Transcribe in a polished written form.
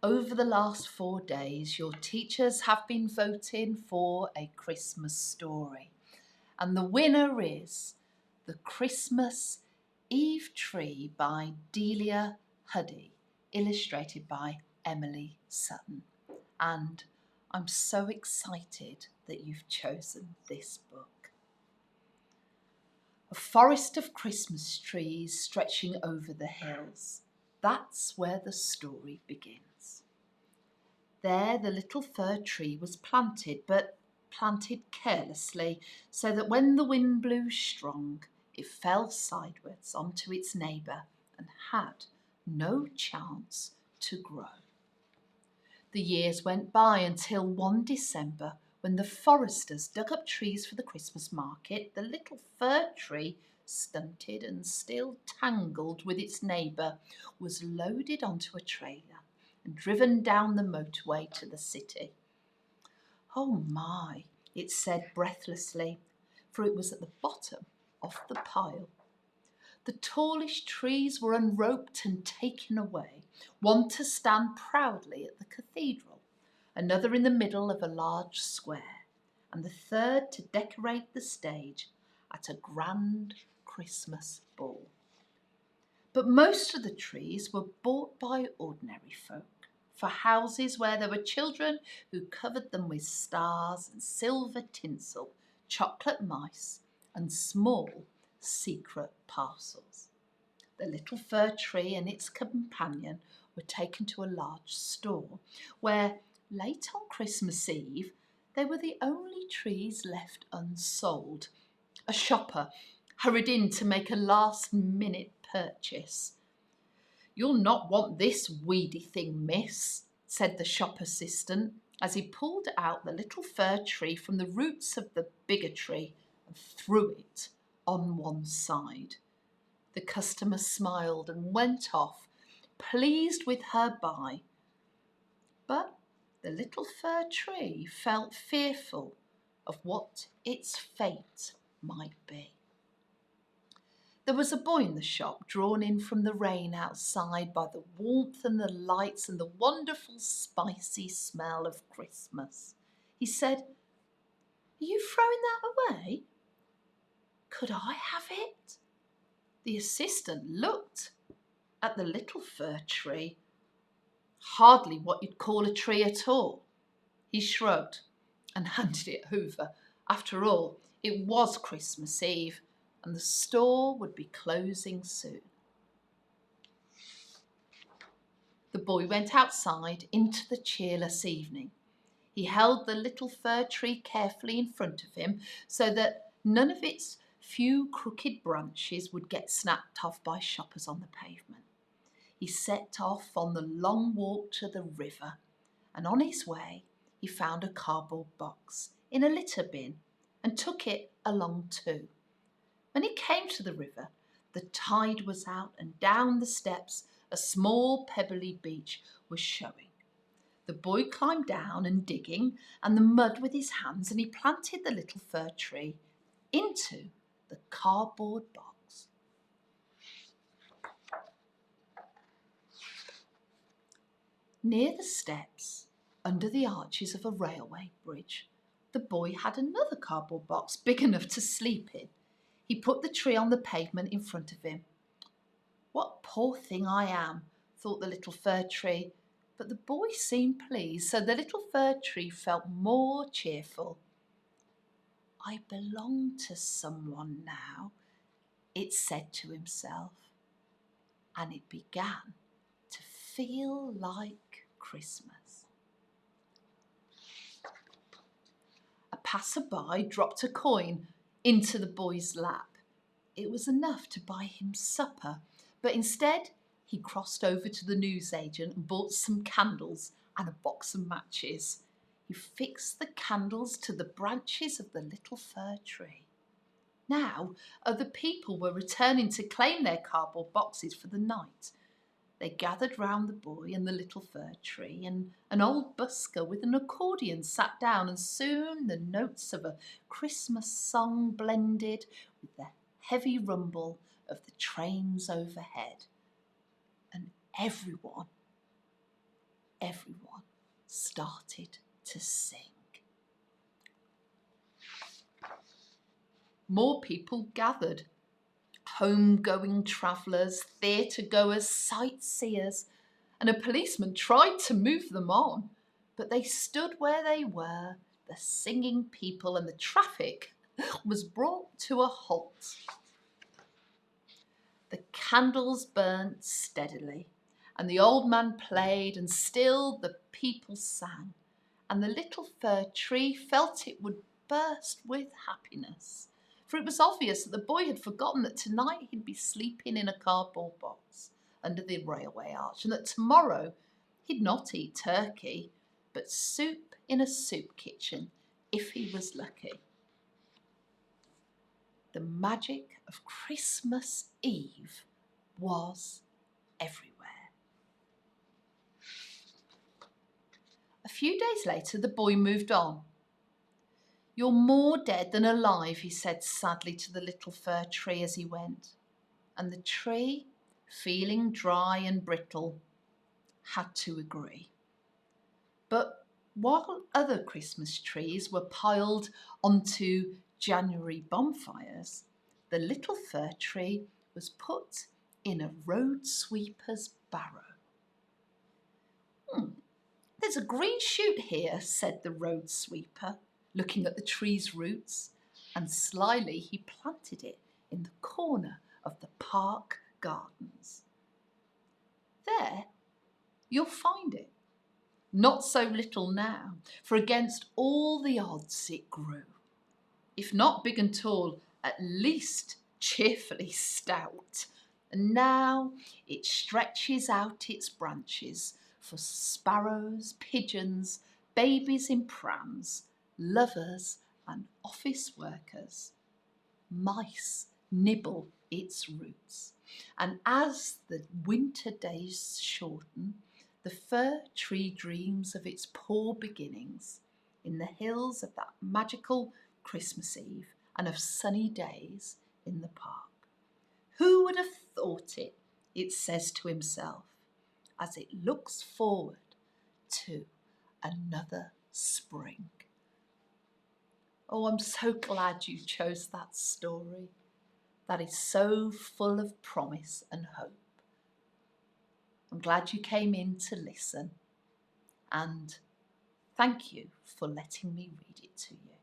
Over the last 4 days, your teachers have been voting for a Christmas story. And the winner is The Christmas Eve Tree by Delia Huddy, illustrated by Emily Sutton. And I'm so excited that you've chosen this book. A forest of Christmas trees stretching over the hills. That's where the story begins. There the little fir tree was planted, but planted carelessly, so that when the wind blew strong, it fell sideways onto its neighbour and had no chance to grow. The years went by until one December, when the foresters dug up trees for the Christmas market, the little fir tree, stunted and still tangled with its neighbour, was loaded onto a trailer and driven down the motorway to the city. Oh my, it said breathlessly, for it was at the bottom of the pile. The tallest trees were unroped and taken away, one to stand proudly at the cathedral, another in the middle of a large square, and the third to decorate the stage at a grand Christmas ball. But most of the trees were bought by ordinary folk for houses where there were children who covered them with stars and silver tinsel, chocolate mice and small secret parcels. The little fir tree and its companion were taken to a large store where, late on Christmas Eve, they were the only trees left unsold. A shopper hurried in to make a last-minute purchase. "You'll not want this weedy thing, miss," said the shop assistant as he pulled out the little fir tree from the roots of the bigger tree and threw it on one side. The customer smiled and went off, pleased with her buy. But the little fir tree felt fearful of what its fate might be. There was a boy in the shop, drawn in from the rain outside by the warmth and the lights and the wonderful spicy smell of Christmas. He said, "Are you throwing that away? Could I have it?" The assistant looked at the little fir tree. Hardly what you'd call a tree at all. He shrugged and handed it over. After all, it was Christmas Eve, and the store would be closing soon. The boy went outside into the cheerless evening. He held the little fir tree carefully in front of him so that none of its few crooked branches would get snapped off by shoppers on the pavement. He set off on the long walk to the river, and on his way he found a cardboard box in a litter bin and took it along too. When he came to the river, the tide was out, and down the steps a small pebbly beach was showing. The boy climbed down and digging and the mud with his hands, and he planted the little fir tree into the cardboard box. Near the steps, under the arches of a railway bridge, the boy had another cardboard box big enough to sleep in. He put the tree on the pavement in front of him. "What poor thing I am," thought the little fir tree, but the boy seemed pleased, so the little fir tree felt more cheerful. "I belong to someone now," it said to himself, and it began to feel like Christmas. A passerby dropped a coin into the boy's lap. It was enough to buy him supper, but instead he crossed over to the newsagent and bought some candles and a box of matches. He fixed the candles to the branches of the little fir tree. Now other people were returning to claim their cardboard boxes for the night. They gathered round the boy and the little fir tree, and an old busker with an accordion sat down, and soon the notes of a Christmas song blended with the heavy rumble of the trains overhead. And everyone everyone started to sing. More people gathered. Home-going travellers, theatre-goers, sightseers, and a policeman tried to move them on, but they stood where they were, the singing people, and the traffic was brought to a halt. The candles burnt steadily, and the old man played, and still the people sang, and the little fir tree felt it would burst with happiness, for it was obvious that the boy had forgotten that tonight he'd be sleeping in a cardboard box under the railway arch, and that tomorrow he'd not eat turkey, but soup in a soup kitchen if he was lucky. The magic of Christmas Eve was everywhere. A few days later, the boy moved on. "You're more dead than alive," he said sadly to the little fir tree as he went. And the tree, feeling dry and brittle, had to agree. But while other Christmas trees were piled onto January bonfires, the little fir tree was put in a road sweeper's barrow. "There's a green shoot here," said the road sweeper, looking at the tree's roots, and slyly he planted it in the corner of the park gardens. There you'll find it. Not so little now, for against all the odds it grew. If not big and tall, at least cheerfully stout. And now it stretches out its branches for sparrows, pigeons, babies in prams, lovers and office workers. Mice nibble its roots, and as the winter days shorten, the fir tree dreams of its poor beginnings in the hills of that magical Christmas Eve and of sunny days in the park. Who would have thought it, it says to himself, as it looks forward to another spring. Oh, I'm so glad you chose that story. That is so full of promise and hope. I'm glad you came in to listen, and thank you for letting me read it to you.